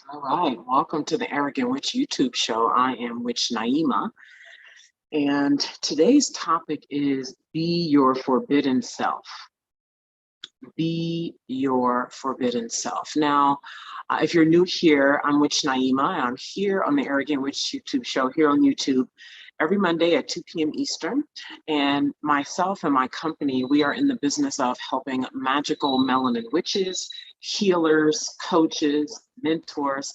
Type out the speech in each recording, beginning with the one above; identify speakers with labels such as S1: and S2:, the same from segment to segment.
S1: All right, welcome to the Arrogant Witch YouTube show. I am Witch Naima, and today's topic is Be Your Forbidden Self. Be your forbidden self. Now, if you're new here, I'm Witch Naima, and I'm here on the Arrogant Witch YouTube show here on YouTube every Monday at 2 p.m. Eastern. And myself and my company, we are in the business of helping magical melanin witches, healers, coaches, mentors,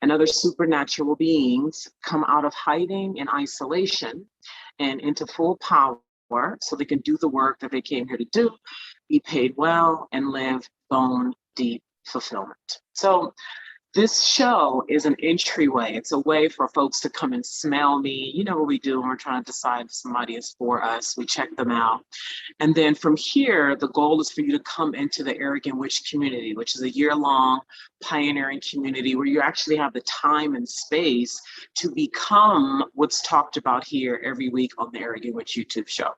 S1: and other supernatural beings come out of hiding and isolation and into full power so they can do the work that they came here to do, be paid well, and live bone deep fulfillment. So this show is an entryway. It's a way for folks to come and smell me. You know what we do when we're trying to decide if somebody is for us. We check them out. And then from here, the goal is for you to come into the Arrogant Witch community, which is a year-long pioneering community where you actually have the time and space to become what's talked about here every week on the Arrogant Witch YouTube show.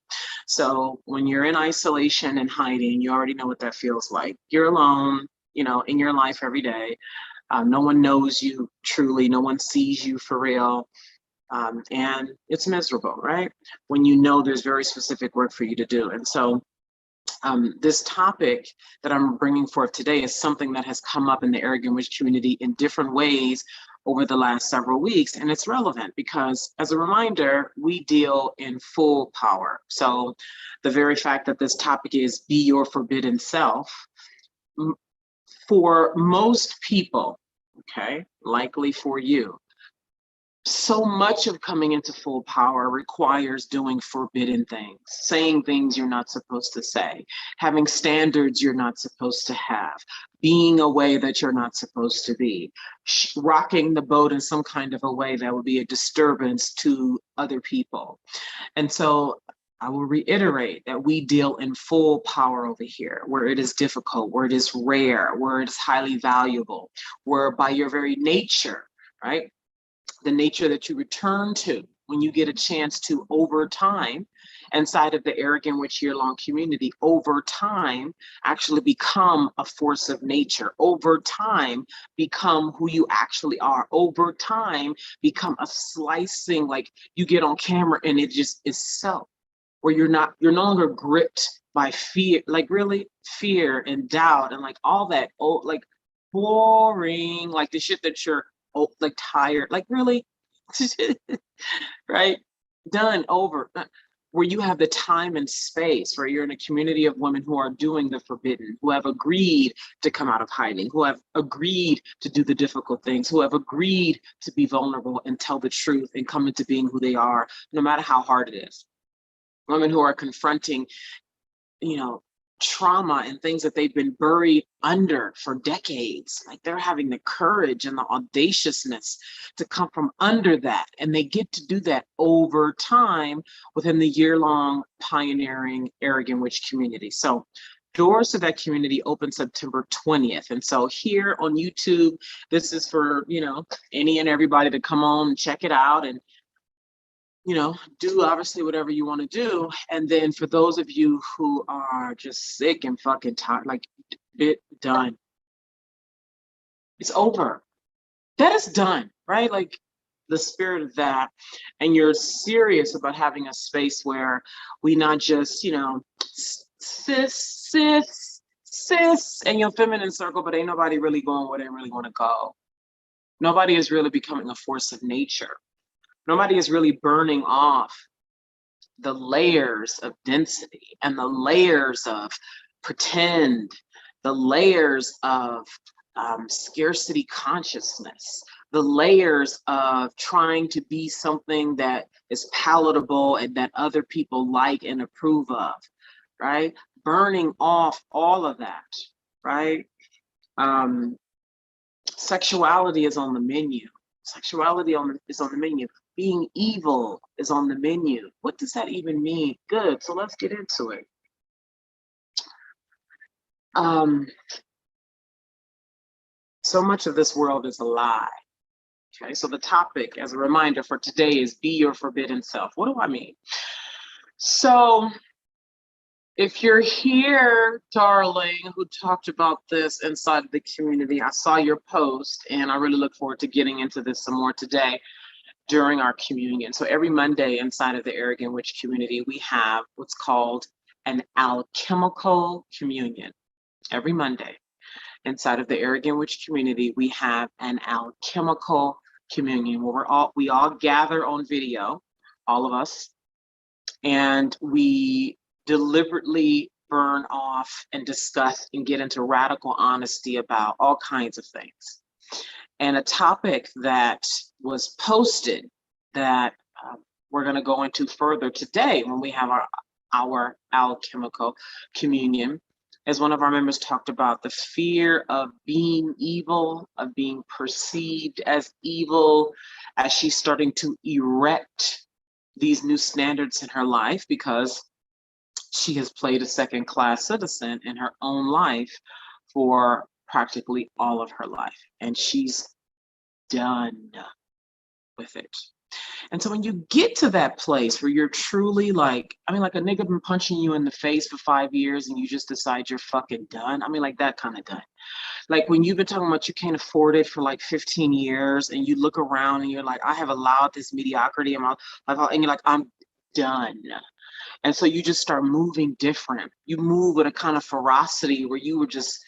S1: So when you're in isolation and hiding, you already know what that feels like. You're alone, you know, in your life every day. No one knows you truly. No one sees you for real. And it's miserable, right? When you know there's very specific work for you to do. And so this topic that I'm bringing forth today is something that has come up in the Arrogant Witch community in different ways over the last several weeks. And it's relevant because, as a reminder, we deal in full power. So the very fact that this topic is Be Your Forbidden Self, for most people, okay, likely for you, so much of coming into full power requires doing forbidden things, saying things you're not supposed to say, having standards you're not supposed to have, being a way that you're not supposed to be, rocking the boat in some kind of a way that would be a disturbance to other people. And so I will reiterate that we deal in full power over here, where it is difficult, where it is rare, where it is highly valuable, where by your very nature, right, the nature that you return to when you get a chance to, over time, inside of the Arrogant Witch year-long community, over time, actually become a force of nature, over time, become who you actually are, over time, become a slicing, like you get on camera and it just is self. Where you're no longer gripped by fear, like really fear and doubt and like all that, oh, like boring, like the shit that you're like tired, like really, right? Done, over. Where you have the time and space, where you're in a community of women who are doing the forbidden, who have agreed to come out of hiding, who have agreed to do the difficult things, who have agreed to be vulnerable and tell the truth and come into being who they are, no matter how hard it is. Women who are confronting, you know, trauma and things that they've been buried under for decades. Like they're having the courage and the audaciousness to come from under that. And they get to do that over time within the year-long pioneering Arrogant Witch community. So doors to that community open September 20th. And so here on YouTube, this is for, you know, any and everybody to come on and check it out and, you know, do obviously whatever you want to do. And then for those of you who are just sick and fucking tired, like it done. It's over. That is done, right? Like the spirit of that. And you're serious about having a space where we not just, you know, cis, and your feminine circle, but ain't nobody really going where they really want to go. Nobody is really becoming a force of nature. Nobody is really burning off the layers of density and the layers of pretend, the layers of scarcity consciousness, the layers of trying to be something that is palatable and that other people like and approve of, right? Burning off all of that, right? Sexuality is on the menu. Sexuality is on the menu. Being evil is on the menu. What does that even mean? Good, so let's get into it. So much of this world is a lie. Okay, so the topic, as a reminder for today, is Be Your Forbidden Self. What do I mean? So If you're here, darling, who talked about this inside the community, I saw your post and I really look forward to getting into this some more today during our communion. So every Monday inside of the Arrogant Witch community, we have what's called an alchemical communion. Every Monday inside of the Arrogant Witch community, we have an alchemical communion where we all gather on video, all of us, and we deliberately burn off and discuss and get into radical honesty about all kinds of things. And a topic that was posted that we're going to go into further today when we have our alchemical communion, as one of our members talked about, the fear of being evil, of being perceived as evil, as she's starting to erect these new standards in her life because she has played a second-class citizen in her own life for practically all of her life, and she's done with it. And so when you get to that place where you're truly like a nigga been punching you in the face for 5 years and you just decide you're fucking done. Like that kind of done. Like when you've been talking about you can't afford it for like 15 years and you look around and you're like, I have allowed this mediocrity in my life, and you're like, I'm done. And so you just start moving different. You move with a kind of ferocity where you would just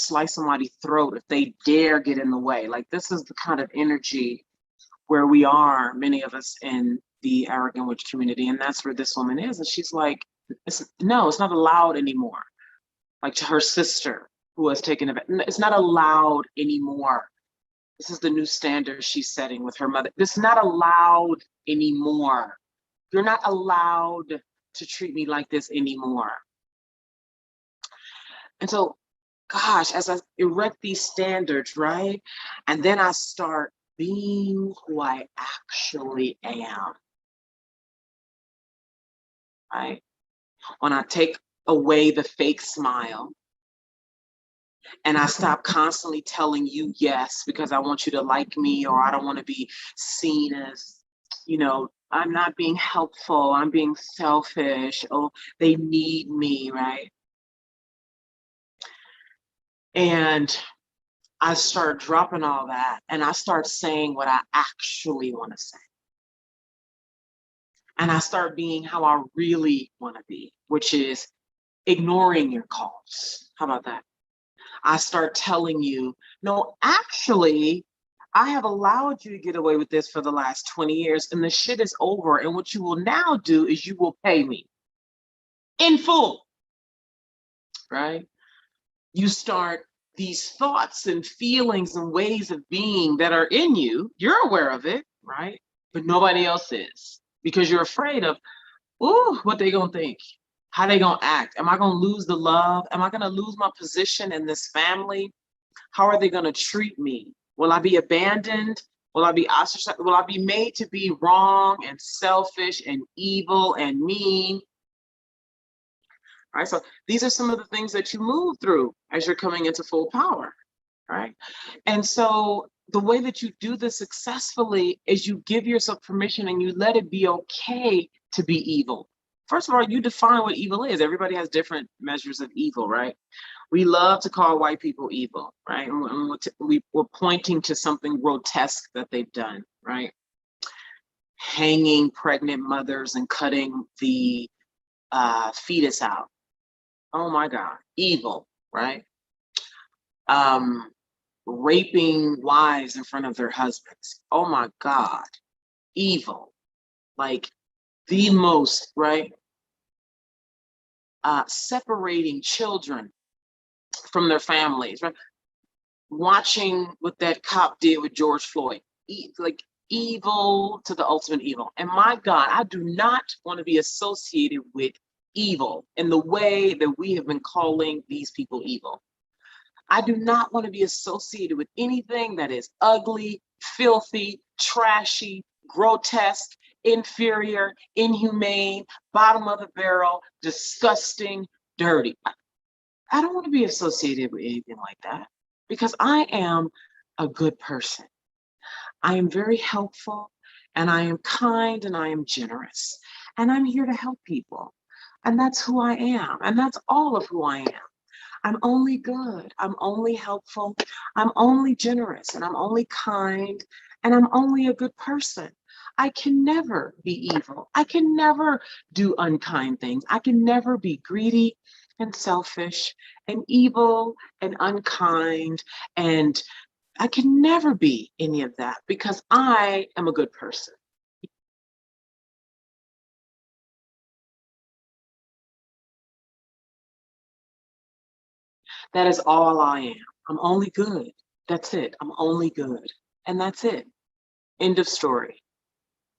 S1: slice somebody's throat if they dare get in the way. Like this is the kind of energy where we are, many of us in the Arrogant Witch community. And that's where this woman is. And she's like, it's not allowed anymore. Like to her sister who has taken it, it's not allowed anymore. This is the new standard she's setting with her mother. This is not allowed anymore. You're not allowed to treat me like this anymore. And so, gosh, as I erect these standards, right? And then I start being who I actually am, right? When I take away the fake smile and I stop constantly telling you yes because I want you to like me, or I don't want to be seen as, I'm not being helpful, I'm being selfish, oh, they need me, right? And I start dropping all that and I start saying what I actually want to say. And I start being how I really want to be, which is ignoring your calls. How about that? I start telling you, no, actually, I have allowed you to get away with this for the last 20 years and the shit is over. And what you will now do is you will pay me in full, right? You start these thoughts and feelings and ways of being that are in you. You're aware of it, right? But nobody else is because you're afraid of, ooh, what they gonna think? How they gonna act? Am I gonna lose the love? Am I gonna lose my position in this family? How are they gonna treat me? Will I be abandoned? Will I be ostracized? Will I be made to be wrong and selfish and evil and mean? Right? So these are some of the things that you move through as you're coming into full power, right? And so the way that you do this successfully is you give yourself permission and you let it be okay to be evil. First of all, you define what evil is. Everybody has different measures of evil, right? We love to call white people evil, right? And we're pointing to something grotesque that they've done, right? Hanging pregnant mothers and cutting the fetus out. Oh my God, evil, right? Raping wives in front of their husbands. Oh my God, evil. Like the most, right? Separating children from their families, right? Watching what that cop did with George Floyd, like evil to the ultimate evil. And my God, I do not want to be associated with evil in the way that we have been calling these people evil. I do not want to be associated with anything that is ugly, filthy, trashy, grotesque, inferior, inhumane, bottom of the barrel, disgusting, dirty. I don't want to be associated with anything like that because I am a good person. I am very helpful and I am kind and I am generous and I'm here to help people. And that's who I am. And that's all of who I am. I'm only good. I'm only helpful. I'm only generous, and I'm only kind, and I'm only a good person. I can never be evil. I can never do unkind things. I can never be greedy and selfish and evil and unkind. And I can never be any of that because I am a good person. That is all I am. I'm only good. That's it. I'm only good. And that's it. End of story.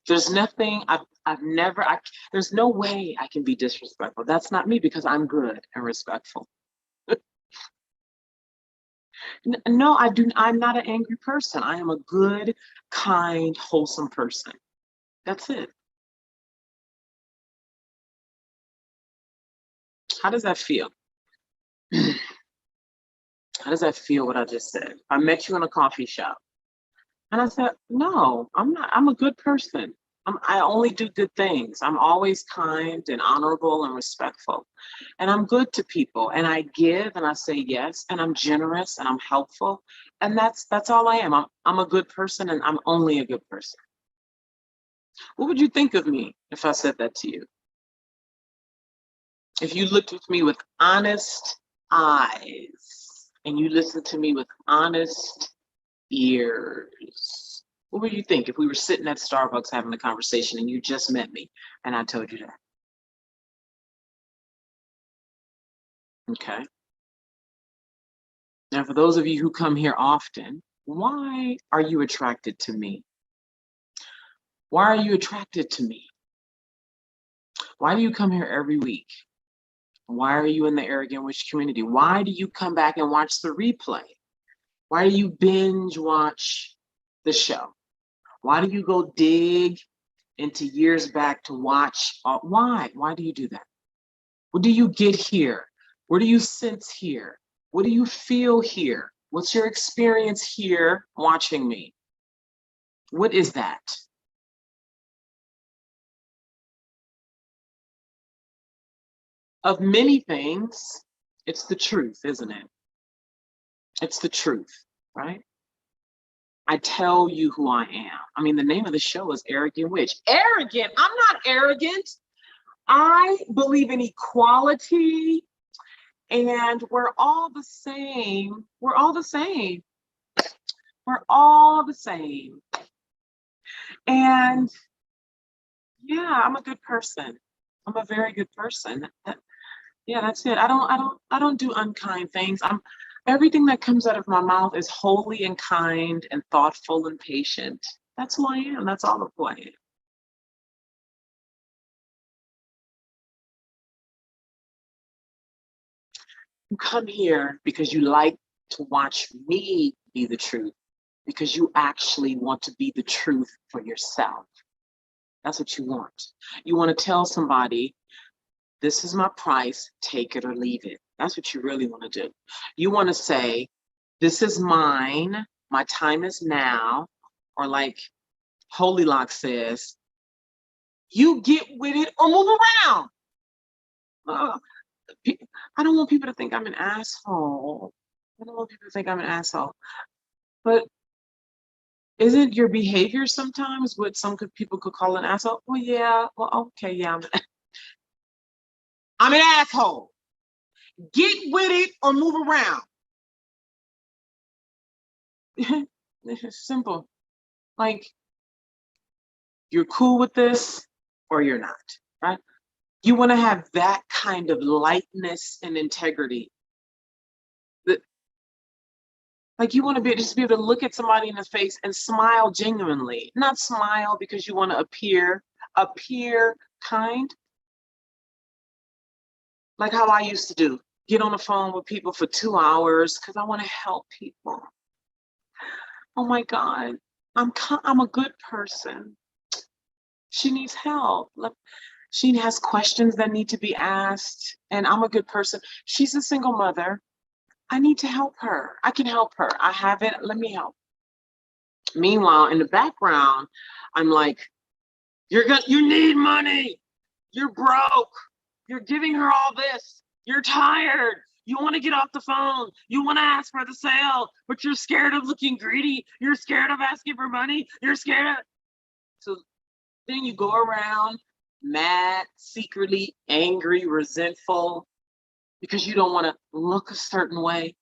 S1: There's nothing I've never, there's no way I can be disrespectful. That's not me because I'm good and respectful. No, I do. I'm not an angry person. I am a good, kind, wholesome person. That's it. How does that feel? How does that feel what I just said? I met you in a coffee shop and I said, no, I'm not, I'm a good person. I only do good things. I'm always kind and honorable and respectful. And I'm good to people. And I give and I say yes. And I'm generous and I'm helpful. And that's all I am. I'm a good person and I'm only a good person. What would you think of me if I said that to you? If you looked at me with honest eyes and you listened to me with honest ears, what would you think if we were sitting at Starbucks having a conversation and you just met me and I told you that? Okay. Now, for those of you who come here often, why are you attracted to me? Why are you attracted to me? Why do you come here every week? Why are you in the Arrogant Witch community? Why do you come back and watch the replay? Why do you binge watch the show? Why do you go dig into years back to watch? Why? Why do you do that? What do you get here? What do you sense here? What do you feel here? What's your experience here watching me? What is that? Of many things, it's the truth, isn't it? It's the truth, right? I tell you who I am. I mean, the name of the show is Arrogant Witch. Arrogant? I'm not arrogant. I believe in equality and we're all the same. We're all the same. We're all the same. And yeah, I'm a good person. I'm a very good person. Yeah, that's it. I don't do unkind things. Everything that comes out of my mouth is holy and kind and thoughtful and patient. That's who I am. That's all of who I am. You come here because you like to watch me be the truth, because you actually want to be the truth for yourself. That's what you want. You want to tell somebody, this is my price, take it or leave it. That's what you really want to do. You want to say, this is mine, my time is now, or like Holy Lock says, you get with it or move around. Uh, I don't want people to think I'm an asshole. I don't want people to think I'm an asshole. But isn't your behavior sometimes what some people could call an asshole? Well, yeah. Well, okay, yeah. I'm an asshole. Get with it or move around. It's simple. Like, you're cool with this or you're not, right? You want to have that kind of lightness and integrity. That, like, you want to be just be able to look at somebody in the face and smile genuinely, not smile because you want to appear kind, like how I used to do. Get on the phone with people for 2 hours because I want to help people. Oh my God, I'm a good person. She needs help. Look, she has questions that need to be asked, and I'm a good person. She's a single mother. I need to help her. I can help her. I have it. Let me help. Meanwhile, in the background, I'm like, you need money. You're broke. You're giving her all this. You're tired. You want to get off the phone. You want to ask for the sale, but you're scared of looking greedy. You're scared of asking for money. You're scared of. So then you go around mad, secretly angry, resentful, because you don't want to look a certain way.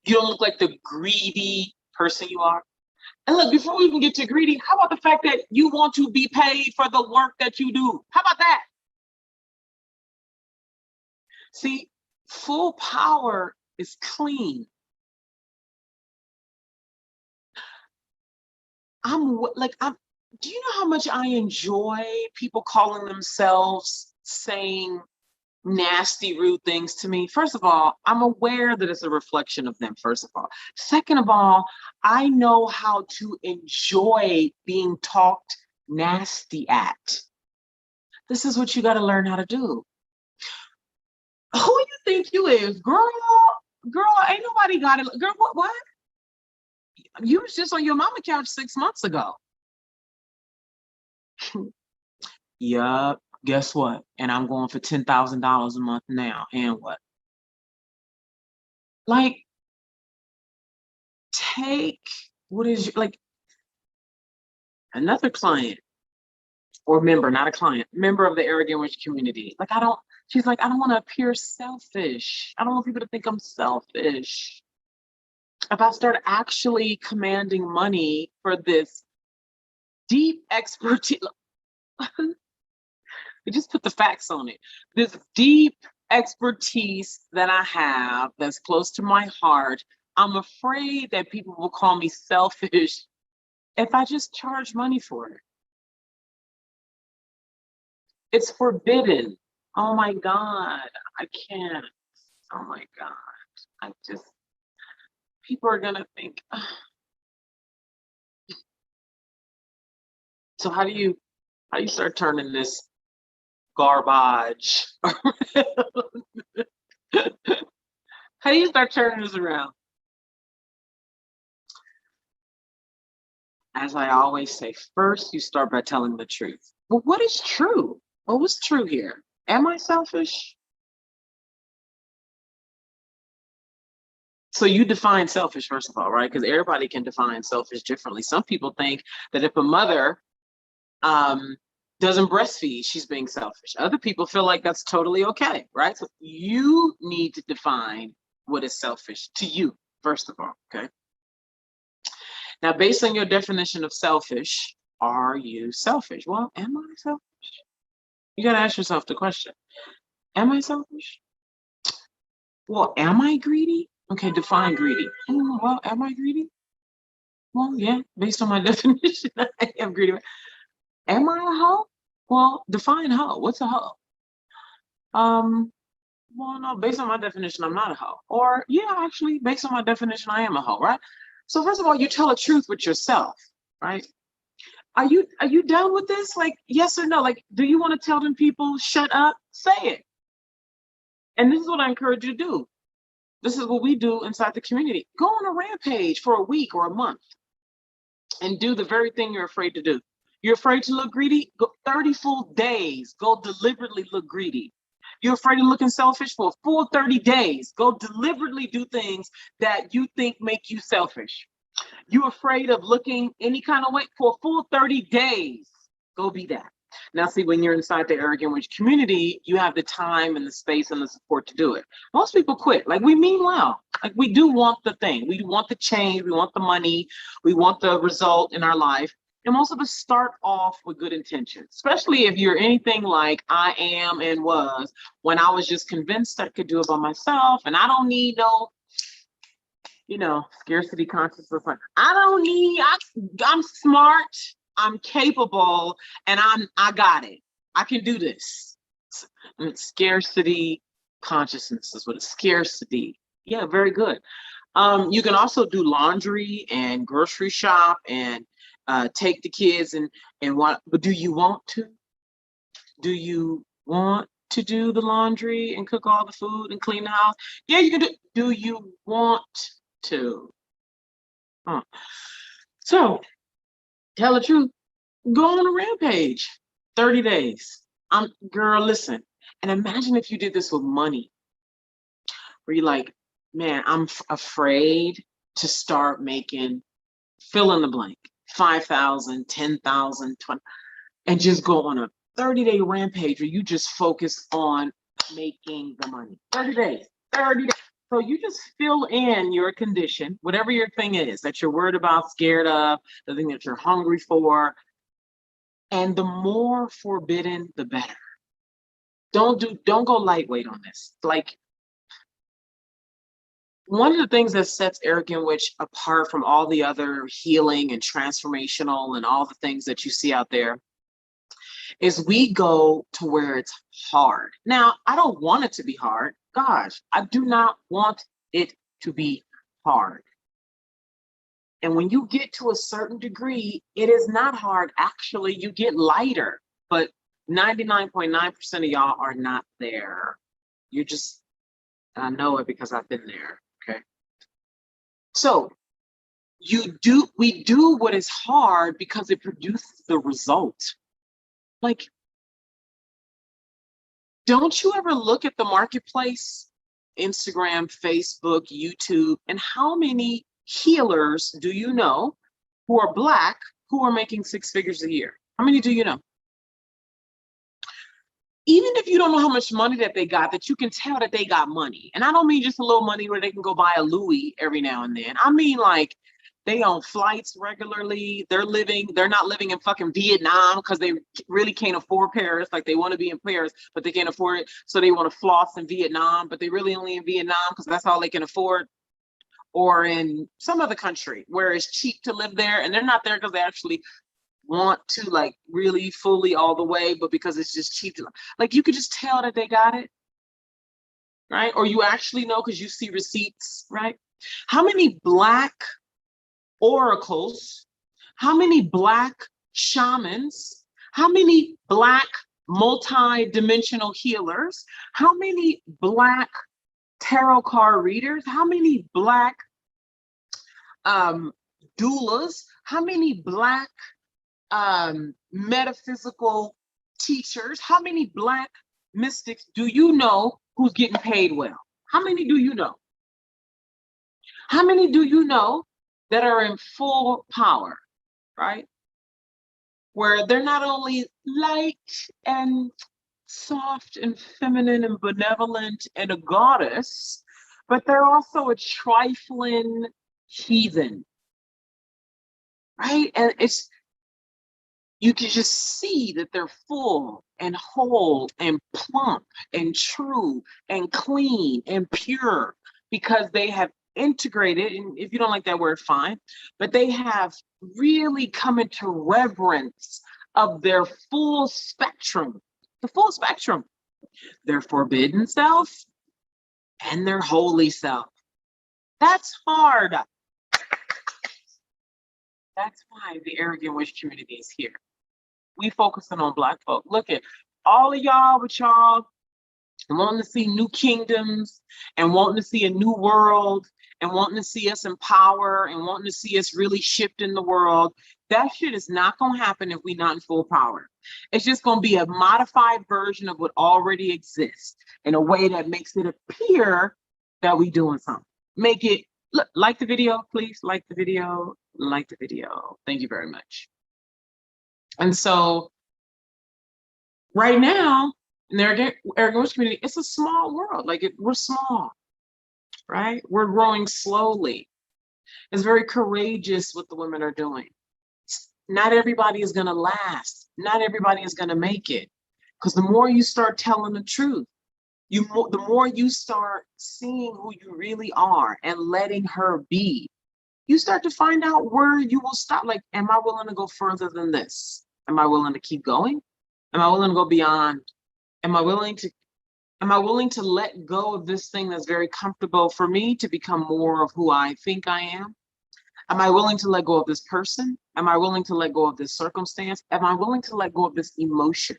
S1: You don't look like the greedy person you are. And look, before we even get to greedy, how about the fact that you want to be paid for the work that you do? How about that? See, full power is clean. Do you know how much I enjoy people calling themselves saying nasty, rude things to me? First of all, I'm aware that it's a reflection of them, first of all. Second of all, I know how to enjoy being talked nasty at. This is what you got to learn how to do. Who you think you is? Girl, ain't nobody got it. Girl, what? You was just on your mama couch 6 months ago. Yup, guess what? And I'm going for $10,000 a month now. And what? Like, take what is like another client or member, not a client, member of the Arrogant Witch community. Like, she's like, I don't want to appear selfish. I don't want people to think I'm selfish. If I start actually commanding money for this deep expertise, we just put the facts on it. This deep expertise that I have that's close to my heart, I'm afraid that people will call me selfish if I just charge money for it. It's forbidden. Oh my God, I can't. Oh my God, people are gonna think. So how do you start turning this garbage? How do you start turning this around? As I always say, first you start by telling the truth. Well, what is true? Well, what's true here? Am I selfish? So you define selfish, first of all, right? Because everybody can define selfish differently. Some people think that if a mother doesn't breastfeed, she's being selfish. Other people feel like that's totally okay, right? So you need to define what is selfish to you, first of all, okay? Now, based on your definition of selfish, are you selfish? Well, am I selfish? You got to ask yourself the question, am I selfish? Well, am I greedy? Okay, define greedy. Well, am I greedy? Well, yeah, based on my definition, I am greedy. Am I a hoe? Well, define hoe. What's a hoe? Well, no, based on my definition, I'm not a hoe. Or, yeah, actually, based on my definition, I am a hoe, right? So first of all, you tell the truth with yourself, right? Are you done with this? Like, yes or no? Like, do you want to tell them people, shut up? Say it. And this is what I encourage you to do. This is what we do inside the community. Go on a rampage for a week or a month and do the very thing you're afraid to do. You're afraid to look greedy? Go 30 full days. Go deliberately look greedy. You're afraid of looking selfish for a full 30 days. Go deliberately do things that you think make you selfish. You're afraid of looking any kind of way for a full 30 days. Go be that. Now, see, when you're inside the Arrogant Witch community, you have the time and the space and the support to do it. Most people quit. Like, we mean well. Like, we do want the thing. We want the change. We want the money. We want the result in our life. And most of us start off with good intentions, especially if you're anything like I am and was when I was just convinced I could do it by myself and I don't need no, scarcity consciousness. I'm smart, I'm capable, and I got it. I can do this. And scarcity consciousness is what it's scarcity. Yeah, very good. You can also do laundry and grocery shop and take the kids and what, but do you want to? Do you want to do the laundry and cook all the food and clean the house? Yeah, you can do. Do you want to? So tell the truth. Go on a rampage. 30 days. Girl, listen. And imagine if you did this with money, where you're like, man, I'm afraid to start making fill in the blank, 5,000, 10,000, 20, and just go on a 30-day rampage where you just focus on making the money. 30 days, 30 days. So you just fill in your condition, whatever your thing is that you're worried about, scared of, the thing that you're hungry for. And the more forbidden, the better. Don't go lightweight on this. Like, one of the things that sets Arrogant Witch apart from all the other healing and transformational and all the things that you see out there is we go to where it's hard. Now, I don't want it to be hard. Gosh, I do not want it to be hard. And when you get to a certain degree, it is not hard. Actually, you get lighter, but 99.9% of y'all are not there. You're just, I know it because I've been there, okay? So we do what is hard because it produces the result. Like, don't you ever look at the marketplace, Instagram, Facebook, YouTube, and how many healers do you know who are Black who are making 6 figures a year? How many do you know? Even if you don't know how much money that they got, that you can tell that they got money. And I don't mean just a little money where they can go buy a Louis every now and then. I mean, like, they own flights regularly. They're not living in fucking Vietnam because they really can't afford Paris. Like, they want to be in Paris, but they can't afford it. So they want to floss in Vietnam, but they really only in Vietnam because that's all they can afford. Or in some other country where it's cheap to live there, and they're not there because they actually want to, like, really fully all the way, but because it's just cheap to, like, you could just tell that they got it, right? Or you actually know because you see receipts, right? How many Black oracles, how many Black shamans, how many Black multi-dimensional healers, how many Black tarot card readers, how many Black doulas, how many Black metaphysical teachers, how many Black mystics do you know who's getting paid well? How many do you know? How many do you know that are in full power, right? Where they're not only light and soft and feminine and benevolent and a goddess, but they're also a trifling heathen, right? And you can just see that they're full and whole and plump and true and clean and pure because they have integrated, and if you don't like that word, fine, but they have really come into reverence of their full spectrum, the full spectrum, their forbidden self and their holy self. That's hard. That's why the Arrogant Witch community is here. We focusing on Black folk. Look at all of y'all with y'all wanting to see new kingdoms and wanting to see a new world and wanting to see us in power and wanting to see us really shift in the world. That shit is not going to happen if we're not in full power. It's just going to be a modified version of what already exists in a way that makes it appear that we're doing something. Make it, look, like the video, please. Like the video. Like the video. Thank you very much. And so right now, in the Arrogant Witch community, it's a small world. Like, we're small, right? We're growing slowly. It's very courageous what the women are doing. Not everybody is going to last. Not everybody is going to make it. Because the more you start telling the truth, the more you start seeing who you really are and letting her be, you start to find out where you will stop. Like, am I willing to go further than this? Am I willing to keep going? Am I willing to go beyond? Am I willing to let go of this thing that's very comfortable for me to become more of who I think I am? Am I willing to let go of this person? Am I willing to let go of this circumstance? Am I willing to let go of this emotion?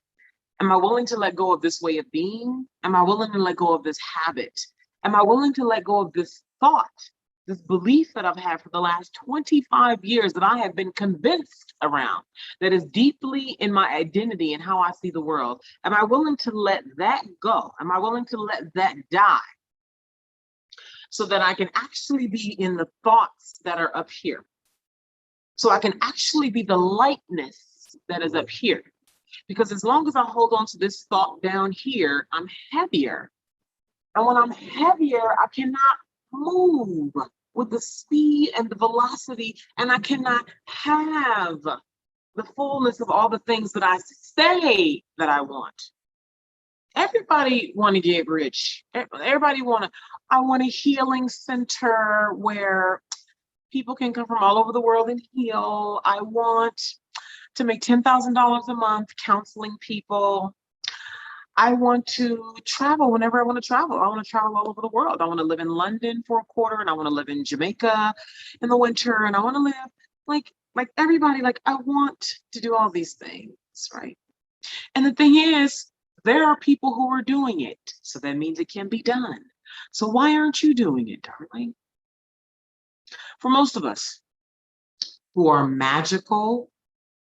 S1: Am I willing to let go of this way of being? Am I willing to let go of this habit? Am I willing to let go of this thought this belief that I've had for the last 25 years that I have been convinced around, that is deeply in my identity and how I see the world. Am I willing to let that go? Am I willing to let that die so that I can actually be in the thoughts that are up here? So I can actually be the lightness that is up here. Because as long as I hold on to this thought down here, I'm heavier. And when I'm heavier, I cannot move with the speed and the velocity, and I cannot have the fullness of all the things that I say that I want. Everybody want to get rich. Everybody I want a healing center where people can come from all over the world and heal. I want to make $10,000 a month counseling people. I want to travel whenever I want to travel. I want to travel all over the world. I want to live in London for a quarter, and I want to live in Jamaica in the winter, and I want to live like everybody. Like, I want to do all these things, right? And the thing is, there are people who are doing it, so that means it can be done. So why aren't you doing it, darling? For most of us who are magical,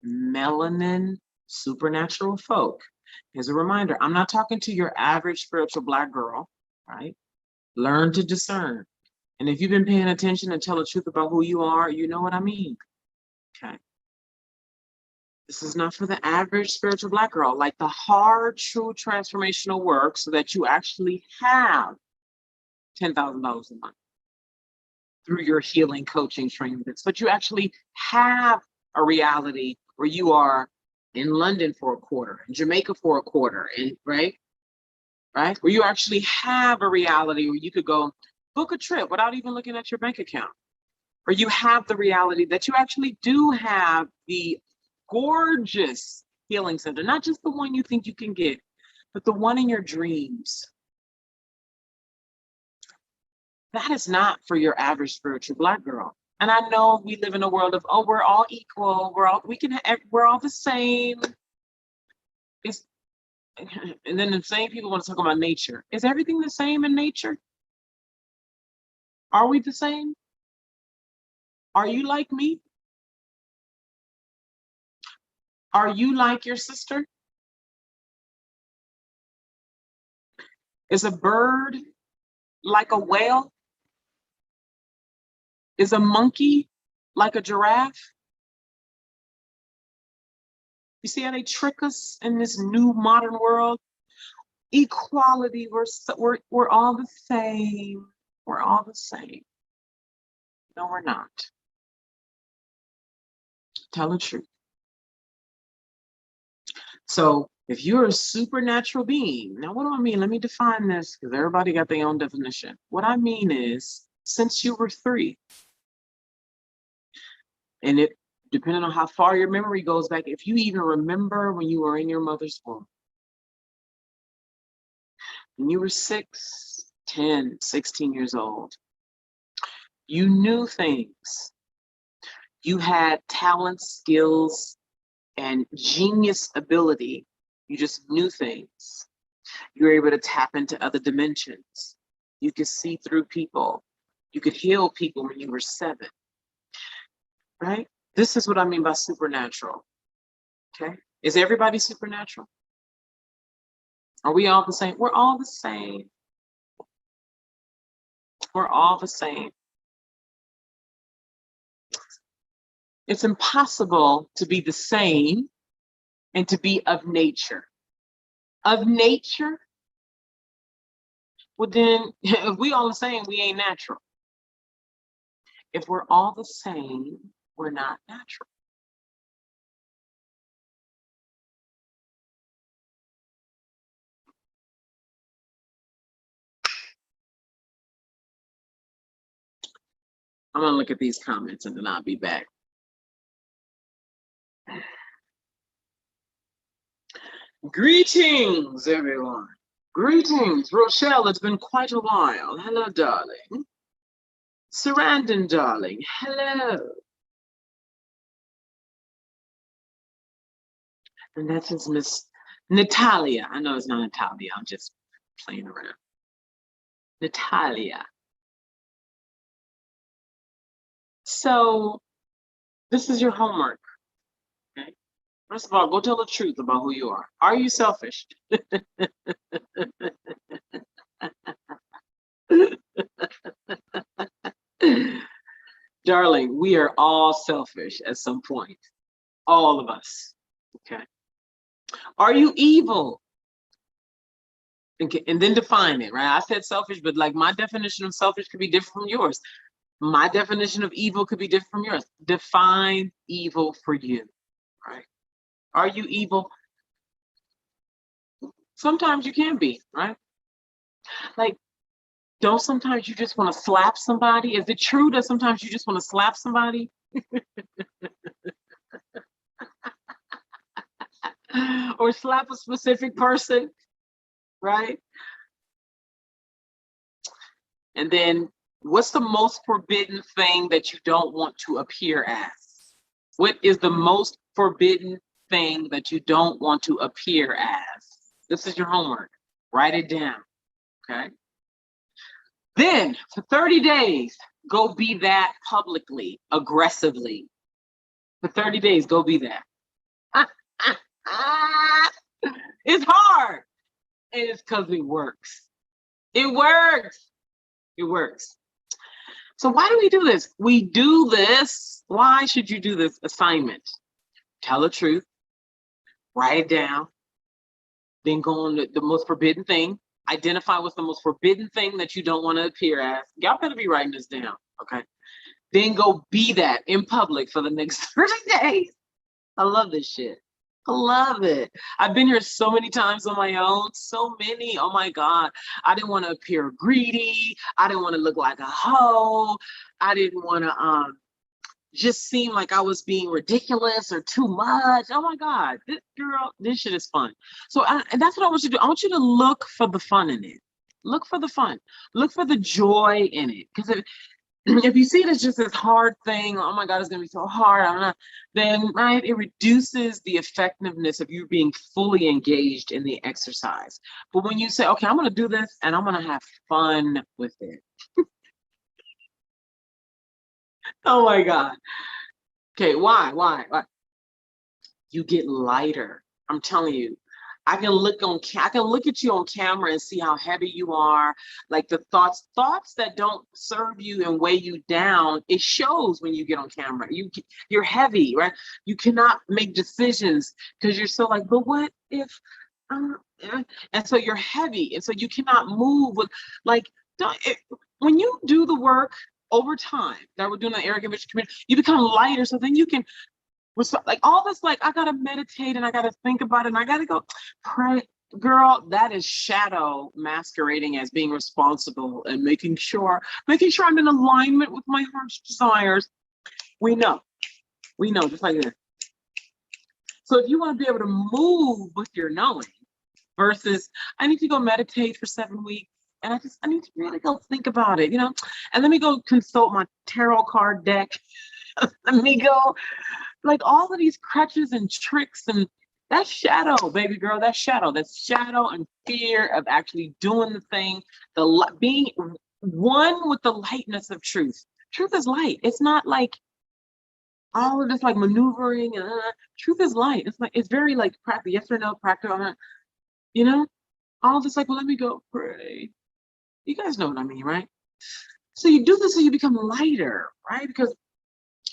S1: melanin, supernatural folk, here's a reminder, I'm not talking to your average spiritual Black girl, right? Learn to discern. And if you've been paying attention and tell the truth about who you are, you know what I mean, okay? This is not for the average spiritual Black girl, like the hard, true transformational work so that you actually have $10,000 a month through your healing coaching training. But you actually have a reality where you are in London for a quarter, in Jamaica for a quarter, and right? Where you actually have a reality where you could go book a trip without even looking at your bank account. Or you have the reality that you actually do have the gorgeous healing center, not just the one you think you can get, but the one in your dreams. That is not for your average spiritual Black girl. And I know we live in a world of, oh, we're all equal, we're all the same. And then the same people want to talk about nature. Is everything the same in nature? Are we the same? Are you like me? Are you like your sister? Is a bird like a whale? Is a monkey like a giraffe? You see how they trick us in this new modern world? Equality, we're all the same. We're all the same. No, we're not. Tell the truth. So if you're a supernatural being, now what do I mean? Let me define this, because everybody got their own definition. What I mean is, since you were 3, and it, depending on how far your memory goes back, if you even remember when you were in your mother's womb, when you were 6, 10, 16 years old, you knew things. You had talents, skills, and genius ability. You just knew things. You were able to tap into other dimensions. You could see through people. You could heal people when you were 7, right? This is what I mean by supernatural, okay? Is everybody supernatural? Are we all the same? We're all the same. We're all the same. It's impossible to be the same and to be of nature. Of nature? Well, then, if we all the same, we ain't natural. If we're all the same, we're not natural. I'm gonna look at these comments and then I'll be back. Greetings, everyone. Greetings, Rochelle. It's been quite a while. Hello, darling. Sarandon, darling. Hello. And that is Miss Natalia. I know it's not Natalia. I'm just playing around. Natalia. So this is your homework. Okay. First of all, go tell the truth about who you are. Are you selfish? Darling, we are all selfish at some point. All of us. Okay. Are you evil? Okay, and then define it, right? I said selfish, but like my definition of selfish could be different from yours. My definition of evil could be different from yours. Define evil for you, right? Are you evil? Sometimes you can be, right? Like, don't sometimes you just want to slap somebody? Is it true that sometimes you just want to slap somebody? Or slap a specific person, right? And then what's the most forbidden thing that you don't want to appear as? What is the most forbidden thing that you don't want to appear as? This is your homework. Write it down, okay? Then for 30 days, go be that publicly, aggressively. For 30 days, go be that. It's hard. And it's because it works. It works. It works. So why do we do this? We do this. Why should you do this assignment? Tell the truth. Write it down. Then go on the most forbidden thing. Identify what's the most forbidden thing that you don't want to appear as. Y'all better be writing this down, okay? Then go be that in public for the next 30 days. I love this shit. I love it. I've been here so many times on my own, so many. Oh my God. I didn't want to appear greedy. I didn't want to look like a hoe. I didn't want to just seem like I was being ridiculous or too much. Oh my God, this girl, this shit is fun. So and that's what I want you to do. I want you to look for the fun in it. Look for the fun. Look for the joy in it. Because if you see it as just this hard thing, oh my God, it's gonna be so hard, I don't know, then right, it reduces the effectiveness of you being fully engaged in the exercise. But when you say, okay, I'm gonna do this and I'm gonna have fun with it. Oh my God. Okay, why? You get lighter. I'm telling you. I can look at you on camera and see how heavy you are. Like the thoughts that don't serve you and weigh you down, it shows when you get on camera. You're heavy, right? You cannot make decisions because you're so like, but what if and so you're heavy, and so you cannot move with like when you do the work over time that we're doing in the arrogant witch community, you become lighter, so then you can like all this, like I gotta meditate and I gotta think about it and I gotta go pray. Girl, that is shadow masquerading as being responsible and making sure I'm in alignment with my heart's desires. We know, just like this. So if you want to be able to move with your knowing versus I need to go meditate for 7 weeks and I need to really go think about it, and let me go consult my tarot card deck. Let me go, like all of these crutches and tricks, and that's shadow, baby girl. That's shadow and fear of actually doing the thing, being one with the lightness of truth. Truth is light. It's not like all of this like maneuvering. Truth is light. It's very like practical, yes or no, practical. All this like, well, let me go pray. You guys know what I mean, right? So you do this so you become lighter, right? Because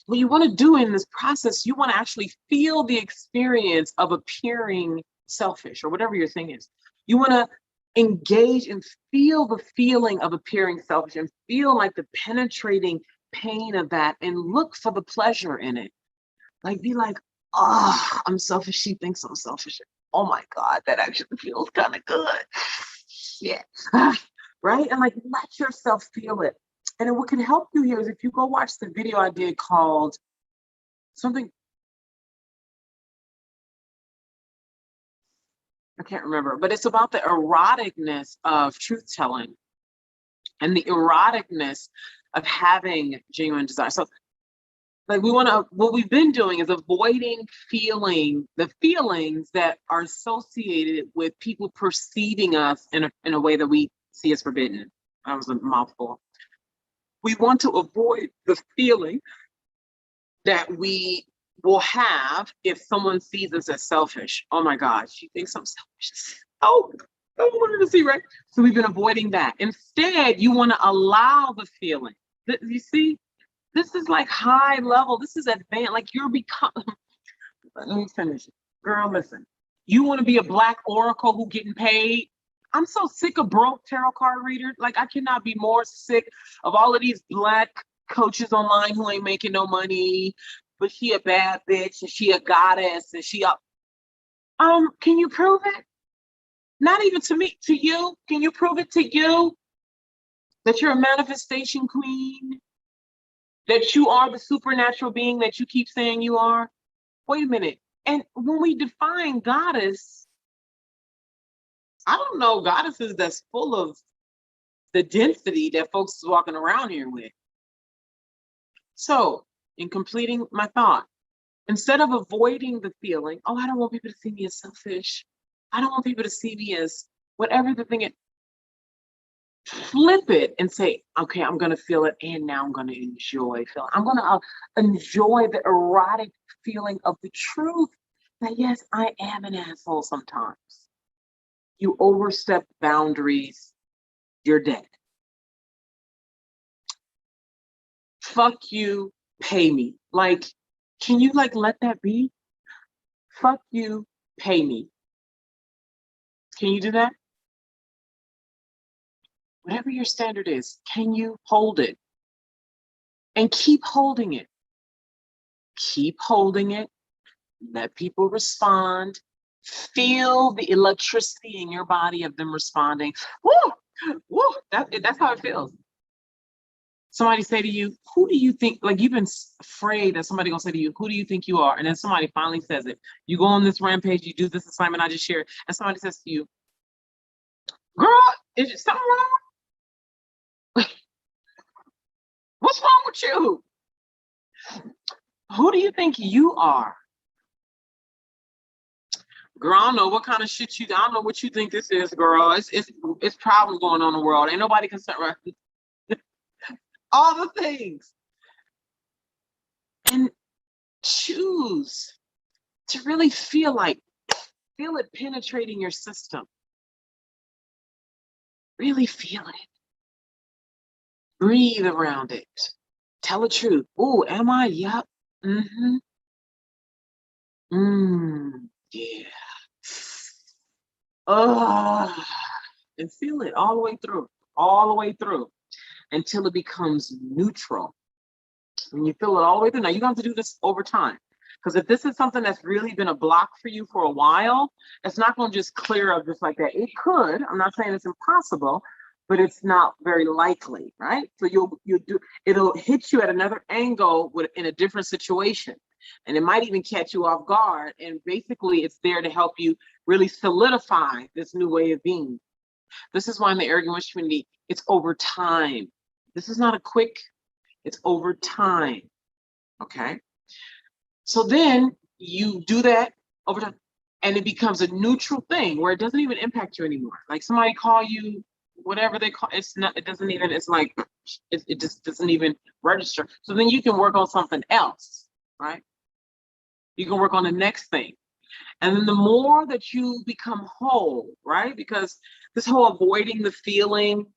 S1: what you want to do in this process, you want to actually feel the experience of appearing selfish or whatever your thing is. You want to engage and feel the feeling of appearing selfish and feel like the penetrating pain of that and look for the pleasure in it. Like be like, oh, I'm selfish. She thinks I'm selfish. Oh my God, that actually feels kind of good. Shit. Right? And like let yourself feel it. And what can help you here is if you go watch the video I did called something, I can't remember, but it's about the eroticness of truth telling and the eroticness of having genuine desire. So like what we've been doing is avoiding feeling the feelings that are associated with people perceiving us in a way that we see as forbidden. That was a mouthful. We want to avoid the feeling that we will have if someone sees us as selfish. Oh my God, she thinks I'm selfish. Oh, I wanted to see, right? So we've been avoiding that. Instead, you want to allow the feeling. You see, this is like high level. This is advanced. Like you're becoming. Let me finish. Girl, listen. You want to be a black oracle who getting paid? I'm so sick of broke tarot card readers. Like I cannot be more sick of all of these black coaches online who ain't making no money, but she a bad bitch and she a goddess and she a can you prove it? Not even to me, to you. Can you prove it to you that you're a manifestation queen? That you are the supernatural being that you keep saying you are? Wait a minute. And when we define goddess, I don't know goddesses that's full of the density that folks is walking around here with. So, in completing my thought, instead of avoiding the feeling, oh, I don't want people to see me as selfish. I don't want people to see me as whatever the thing is. Flip it and say, okay, I'm going to feel it. And now I'm going to enjoy feeling. I'm going to enjoy the erotic feeling of the truth that, yes, I am an asshole sometimes. You overstep boundaries, you're dead. Fuck you, pay me. Like, can you like let that be? Fuck you, pay me. Can you do that? Whatever your standard is, can you hold it? And keep holding it. Keep holding it. Let people respond. Feel the electricity in your body of them responding. Woo! Woo! That's how it feels. Somebody say to you, who do you think, like you've been afraid that somebody gonna say to you, who do you think you are? And then somebody finally says it. You go on this rampage, you do this assignment I just shared, and somebody says to you, girl, is it something wrong? What's wrong with you? Who do you think you are? Girl, I don't know what kind of shit I don't know what you think this is, girl. It's problems going on in the world. Ain't nobody concerned, right? All the things. And choose to really feel it penetrating your system. Really feel it. Breathe around it. Tell the truth. Oh, am I? Yep. Mm-hmm. Yeah. Oh, and feel it all the way through, until it becomes neutral. When you feel it all the way through, now you have to do this over time. Because if this is something that's really been a block for you for a while, it's not going to just clear up just like that. It could. I'm not saying it's impossible, but it's not very likely, right? So it'll hit you at another angle in a different situation. And it might even catch you off guard. And basically, it's there to help you really solidify this new way of being. This is why in the Arrogant Witch community, it's over time. This is not a quick, it's over time. Okay. So then you do that over time, and it becomes a neutral thing where it doesn't even impact you anymore. Like somebody call you, whatever they call it doesn't even, it's like, it just doesn't even register. So then you can work on something else, right? You can work on the next thing. And then the more that you become whole, right? Because this whole avoiding the feeling,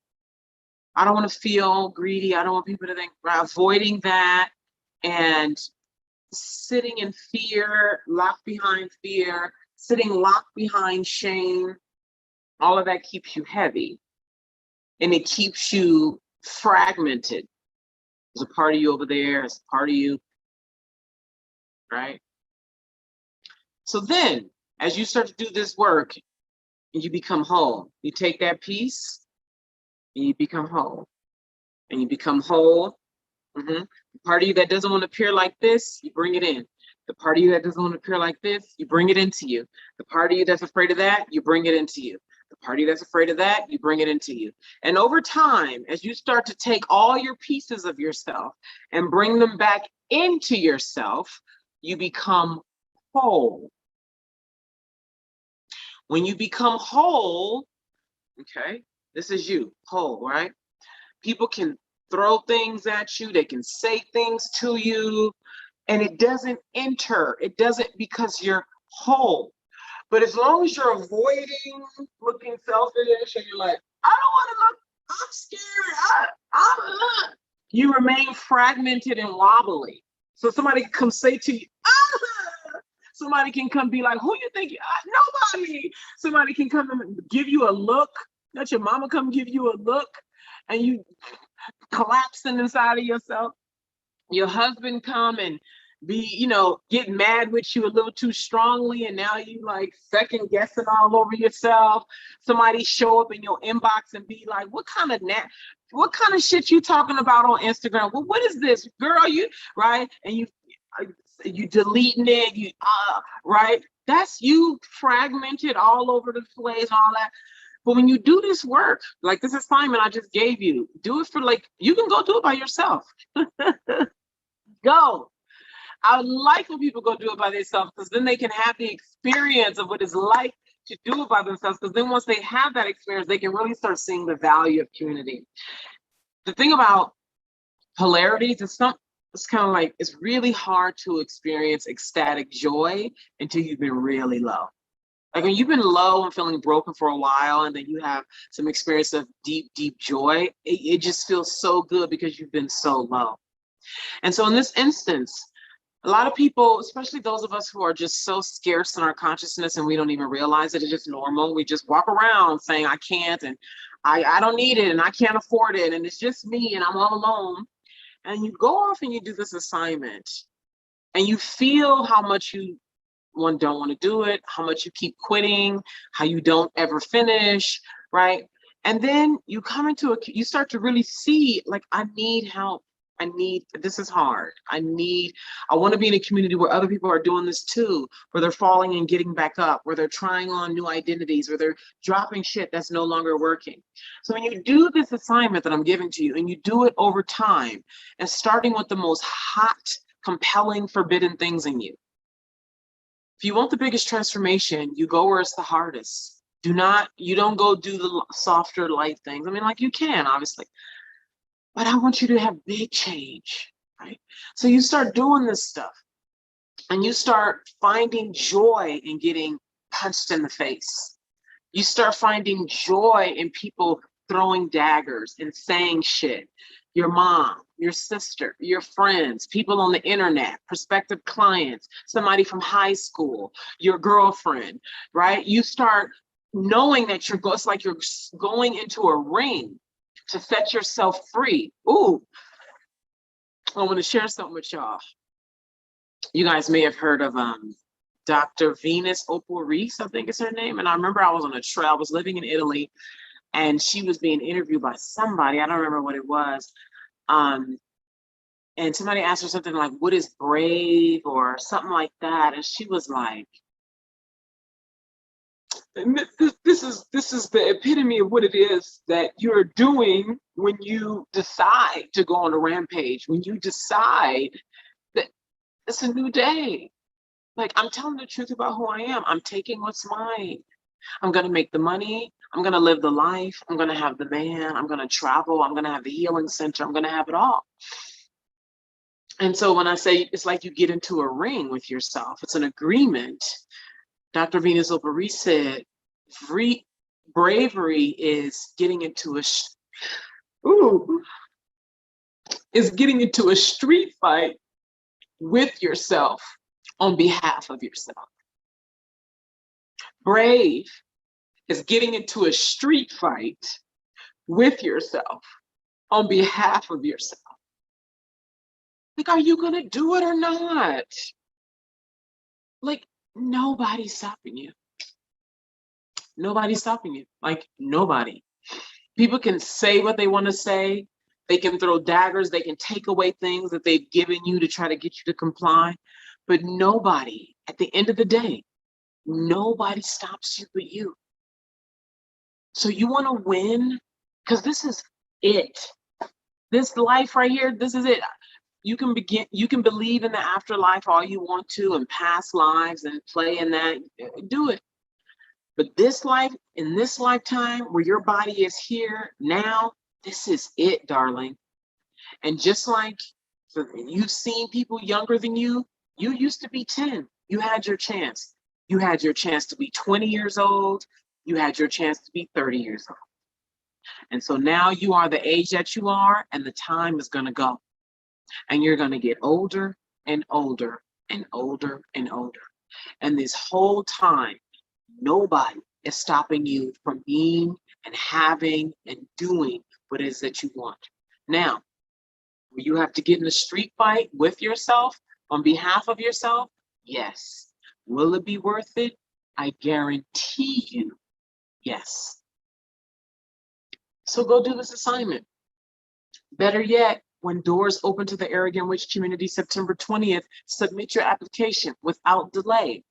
S1: I don't want to feel greedy. I don't want people to think, right? Avoiding that and sitting in fear, locked behind fear, sitting locked behind shame, all of that keeps you heavy. And it keeps you fragmented. There's a part of you over there, there's a part of you, right? So then, as you start to do this work, you become whole. You take that piece, and you become whole. And you become whole. The part of you that doesn't want to appear like this, you bring it in. The part of you that doesn't want to appear like this, you bring it into you. The part of you that's afraid of that, you bring it into you. The part of you that's afraid of that, you bring it into you. And over time, as you start to take all your pieces of yourself and bring them back into yourself, you become whole. When you become whole, okay, this is you, whole, right? People can throw things at you, they can say things to you, and it doesn't enter. It doesn't, because you're whole. But as long as you're avoiding looking selfish and you're like, I don't want to look, I'm scared, you remain fragmented and wobbly. So somebody can come say to you, somebody can come be like, who you think you are? Nobody. Somebody can come and give you a look. Let your mama come give you a look and you collapsing inside of yourself. Your husband come and be, get mad with you a little too strongly, and now you like second guessing all over yourself. Somebody show up in your inbox and be like, what kind of shit you talking about on Instagram? Well, what is this, girl? You right? And you deleting it, right? That's you fragmented all over the place, all that. But when you do this work, like this assignment I just gave you, do it for you can go do it by yourself. Go. I like when people go do it by themselves, because then they can have the experience of what it's like to do it by themselves. Because then once they have that experience, they can really start seeing the value of community. The thing about polarities, it's kind of like, it's really hard to experience ecstatic joy until you've been really low. Like when you've been low and feeling broken for a while, and then you have some experience of deep, deep joy, it just feels so good because you've been so low. And so in this instance, a lot of people, especially those of us who are just so scarce in our consciousness and we don't even realize it, it's just normal. We just walk around saying, I can't, and I don't need it, and I can't afford it, and it's just me, and I'm all alone. And you go off and you do this assignment, and you feel how much you don't want to do it, how much you keep quitting, how you don't ever finish, right? And then you come you start to really see, like, I need help. This is hard. I want to be in a community where other people are doing this too, where they're falling and getting back up, where they're trying on new identities, where they're dropping shit that's no longer working. So when you do this assignment that I'm giving to you, and you do it over time, and starting with the most hot, compelling, forbidden things in you. If you want the biggest transformation, you go where it's the hardest. You don't go do the softer, light things. I mean, like, you can, obviously. But I want you to have big change, right? So you start doing this stuff, and you start finding joy in getting punched in the face. You start finding joy in people throwing daggers and saying shit. Your mom, your sister, your friends, people on the internet, prospective clients, somebody from high school, your girlfriend, right? You start knowing that it's like you're going into a ring to set yourself free. Ooh, I want to share something with y'all. You guys may have heard of Dr. Venus Opal Reese, I think is her name. And I remember I was on a trail, I was living in Italy, and she was being interviewed by somebody, I don't remember what it was. And somebody asked her something like, what is brave, or something like that. And she was like, this is the epitome of what it is that you're doing when you decide to go on a rampage, when you decide that it's a new day. Like, I'm telling the truth about who I am. I'm taking what's mine. I'm going to make the money. I'm going to live the life. I'm going to have the man. I'm going to travel. I'm going to have the healing center. I'm going to have it all. And so when I say it's like you get into a ring with yourself, it's an agreement. Dr. Venus Opal Reese said, bravery is getting into a street fight with yourself on behalf of yourself. Brave is getting into a street fight with yourself on behalf of yourself. Like, are you gonna do it or not? Like, nobody's stopping you. Nobody's stopping you. Like, nobody. People can say what they want to say. They can throw daggers. They can take away things that they've given you to try to get you to comply. But nobody, at the end of the day, nobody stops you but you. So you want to win? Because this is it. This life right here, this is it. You can believe in the afterlife all you want to, and past lives, and play in that. Do it. But this life, in this lifetime, where your body is here now, this is it, darling. And just like So you've seen people younger than you. You used to be 10. You had your chance. You had your chance to be 20 years old. You had your chance to be 30 years old. And so now you are the age that you are, and the time is going to go. And you're going to get older and older and older and older. And this whole time, nobody is stopping you from being and having and doing what it is that you want. Now, will you have to get in a street fight with yourself on behalf of yourself? Yes. Will it be worth it? I guarantee you, yes. So go do this assignment. Better yet, when doors open to the Arrogant Witch community September 20th, submit your application without delay.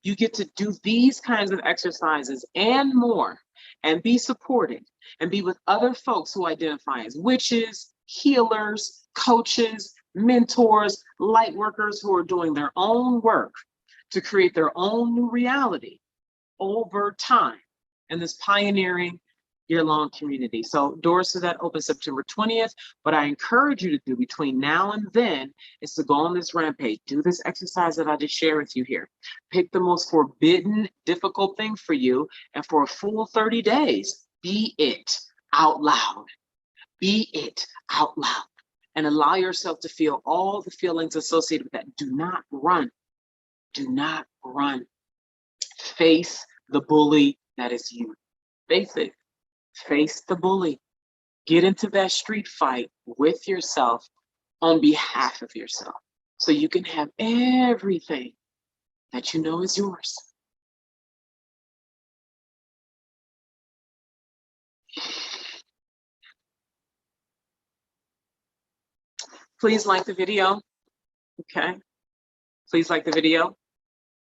S1: You get to do these kinds of exercises and more, and be supported, and be with other folks who identify as witches, healers, coaches, mentors, light workers who are doing their own work to create their own new reality over time in this pioneering year-long community. So doors to that open September 20th. What I encourage you to do between now and then is to go on this rampage, do this exercise that I just shared with you here. Pick the most forbidden, difficult thing for you, and for a full 30 days, be it out loud. Be it out loud. And allow yourself to feel all the feelings associated with that. Do not run. Do not run. Face the bully that is you. Face it. Face the bully. Get into that street fight with yourself on behalf of yourself, so you can have everything that you know is yours. Please like the video. Okay. Please like the video.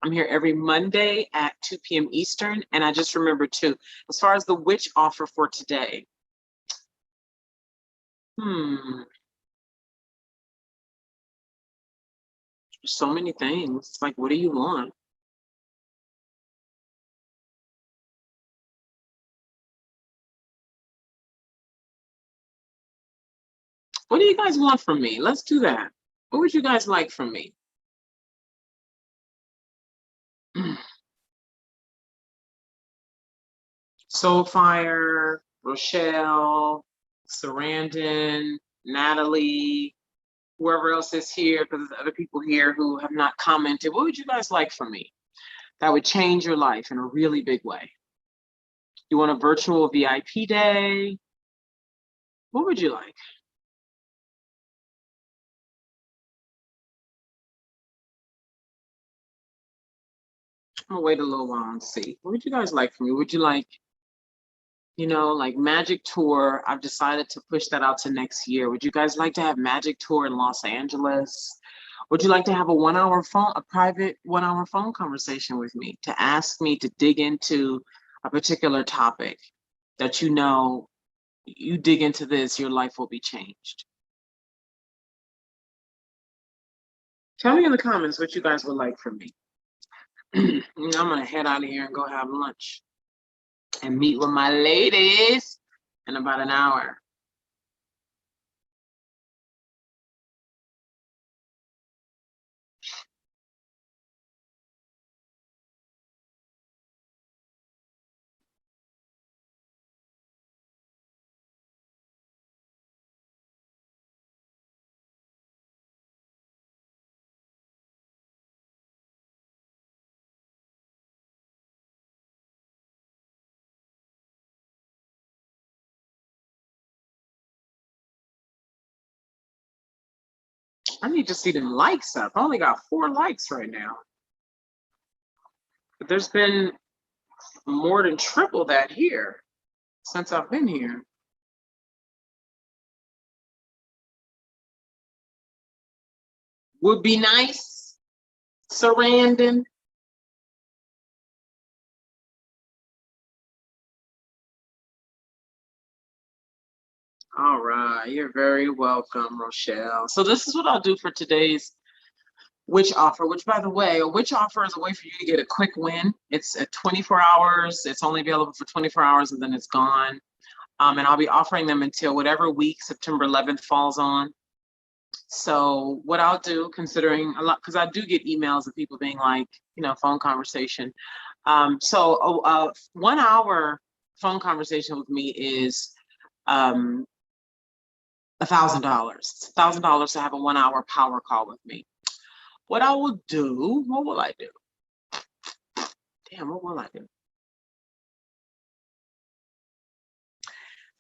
S1: I'm here every Monday at 2 p.m. Eastern. And I just remembered too, as far as the witch offer for today, so many things. Like, what do you want? What do you guys want from me? Let's do that. What would you guys like from me? Soulfire, Rochelle, Sarandon, Natalie, whoever else is here, because there's other people here who have not commented. What would you guys like from me that would change your life in a really big way? You want a virtual VIP day? What would you like? I'm gonna wait a little while and see. What would you guys like from me? Would you like, you know, like Magic Tour? I've decided to push that out to next year. Would you guys like to have Magic Tour in Los Angeles? Would you like to have a private 1 hour phone conversation with me to ask me to dig into a particular topic that you know, you dig into this, your life will be changed? Tell me in the comments what you guys would like from me. I'm gonna head out of here and go have lunch and meet with my ladies in about an hour. I need to see them likes up. I only got 4 likes right now. But there's been more than triple that here since I've been here. Would be nice. Sarandon. All right, you're very welcome, Rochelle. So this is what I'll do for today's witch offer, which, by the way, a witch offer is a way for you to get a quick win. It's at 24 hours. It's only available for 24 hours and then it's gone. And I'll be offering them until whatever week September 11th falls on. So what I'll do, considering a lot, because I do get emails of people being like, you know, phone conversation. So a 1 hour phone conversation with me is $1,000. $1,000 to have a 1 hour power call with me. What I will do, what will I do? Damn, what will I do?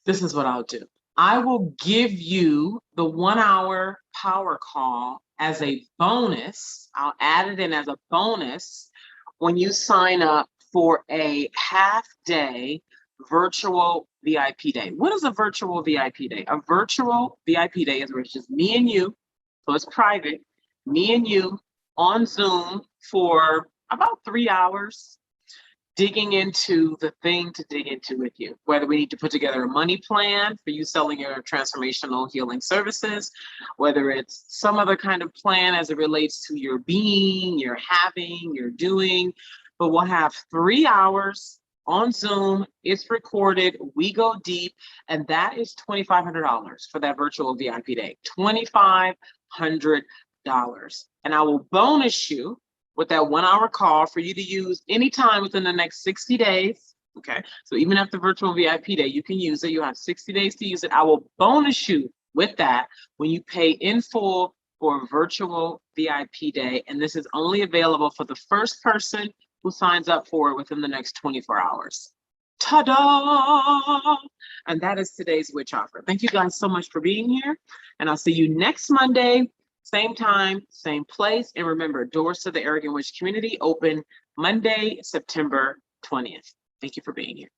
S1: This is what I'll do. I will give you the 1 hour power call as a bonus. I'll add it in as a bonus when you sign up for a half-day virtual VIP day. What is a virtual VIP day? A virtual VIP day is where it's just me and you, so it's private, me and you on Zoom for about 3 hours, digging into the thing to dig into with you, whether we need to put together a money plan for you selling your transformational healing services, whether it's some other kind of plan as it relates to your being, your having, your doing. But we'll have 3 hours on Zoom. It's recorded. We go deep. And that is $2,500 for that virtual VIP day. $2,500. And I will bonus you with that 1 hour call for you to use anytime within the next 60 days. Okay, so even after virtual VIP day, you can use it. You have 60 days to use it. I will bonus you with that when you pay in full for a virtual VIP day. And this is only available for the first person who signs up for it within the next 24 hours. Ta-da! And that is today's witch offer. Thank you guys so much for being here. And I'll see you next Monday. Same time, same place. And remember, doors to the Arrogant Witch community open Monday, September 20th. Thank you for being here.